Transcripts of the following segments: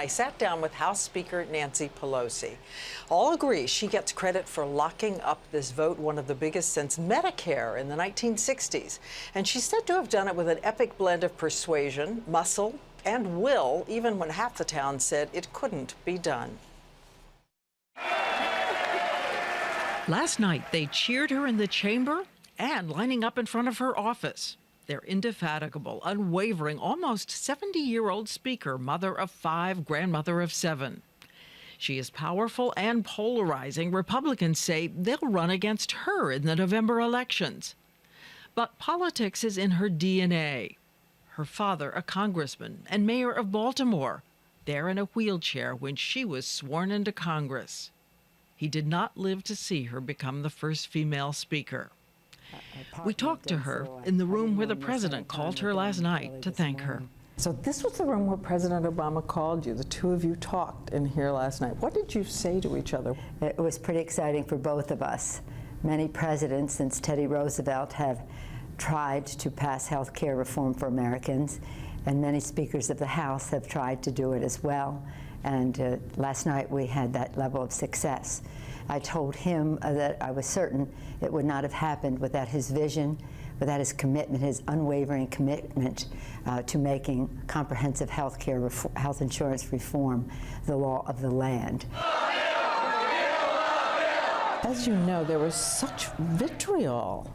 I sat down with House Speaker Nancy Pelosi. All agree she gets credit for locking up this vote, one of the biggest since Medicare in the 1960s. And she's said to have done it with an epic blend of persuasion, muscle, and will, even when half the town said it couldn't be done. Last night, they cheered her in the chamber and lining up in front of her office. Their indefatigable, unwavering, almost 70-year-old speaker, mother of 5, grandmother of 7. She is powerful and polarizing. Republicans say they'll run against her in the November elections. But politics is in her DNA. Her father, a congressman and mayor of Baltimore, there in a wheelchair when she was sworn into Congress. He did not live to see her become the first female speaker. We talked to her in the room where the president called her last night to thank her. So this was the room where President Obama called you. The two of you talked in here last night. What did you say to each other? It was pretty exciting for both of us. Many presidents since Teddy Roosevelt have tried to pass health care reform for Americans, and many speakers of the House have tried to do it as well. And last night we had that level of success. I told him that I was certain it would not have happened without his vision, without his commitment, his unwavering commitment to making comprehensive health insurance reform the law of the land. As you know, there was such vitriol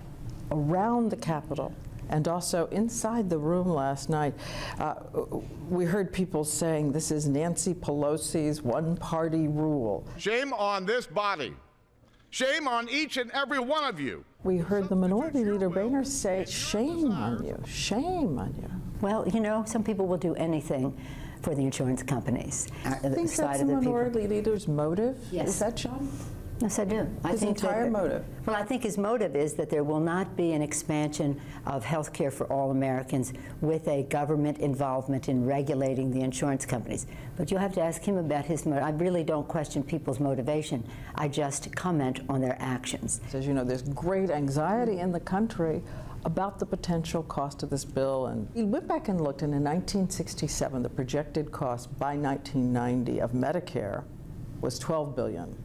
around the Capitol and also inside the room last night. We heard people saying this is Nancy Pelosi's one-party rule. Shame on this body. Shame on each and every one of you. We heard the Minority Leader Boehner say, shame on you, shame on you. Well, you know, some people will do anything for the insurance companies. I think that's the Minority Leader's motive? Yes. Is that, John? Yes, I do. His entire motive? Well, I think his motive is that there will not be an expansion of health care for all Americans with a government involvement in regulating the insurance companies. But you'll have to ask him about his motive. I really don't question people's motivation. I just comment on their actions. As you know, there's great anxiety in the country about the potential cost of this bill. And we went back and looked, and in 1967, the projected cost by 1990 of Medicare was $12 billion.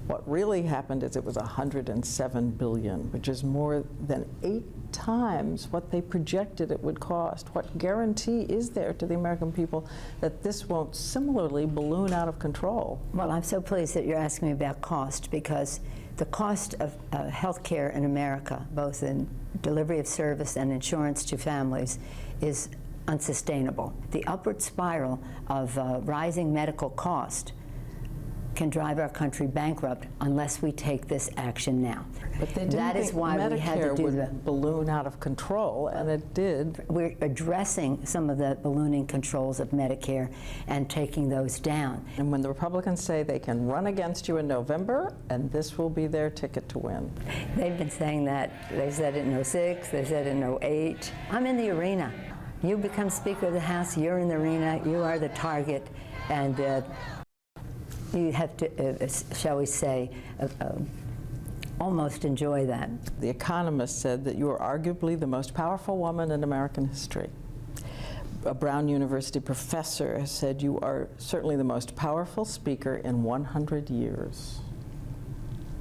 What really happened is it was $107 billion, which is more than 8 times what they projected it would cost. What guarantee is there to the American people that this won't similarly balloon out of control? Well, I'm so pleased that you're asking me about cost, because the cost of health care in America, both in delivery of service and insurance to families, is unsustainable. The upward spiral of rising medical cost can drive our country bankrupt unless we take this action now. But they didn't that is why Medicare we had to do would balloon out of control, and it did. We're addressing some of the ballooning controls of Medicare and taking those down. And when the Republicans say they can run against you in November, and this will be their ticket to win. They've been saying that. They said it in '06, they said it in '08. I'm in the arena. You become Speaker of the House, you're in the arena, you are the target, and you have to, shall we say, almost enjoy that. The Economist said that you are arguably the most powerful woman in American history. A Brown University professor has said you are certainly the most powerful speaker in 100 years.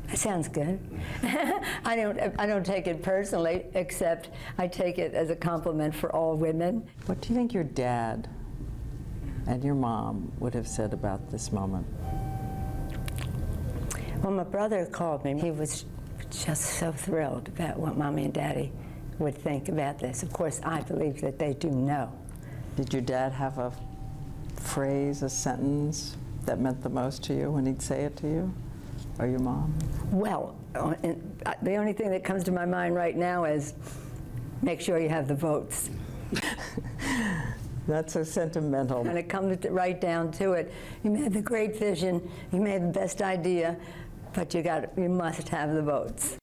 That sounds good. I don't take it personally, except I take it as a compliment for all women. What do you think your dad and your mom would have said about this moment? When my brother called me, he was just so thrilled about what Mommy and Daddy would think about this. Of course, I believe that they do know. Did your dad have a phrase, a sentence that meant the most to you when he'd say it to you? Or your mom? Well, the only thing that comes to my mind right now is make sure you have the votes. That's so sentimental. When it comes right down to it, you may have the great vision, you may have the best idea, but you must have the votes.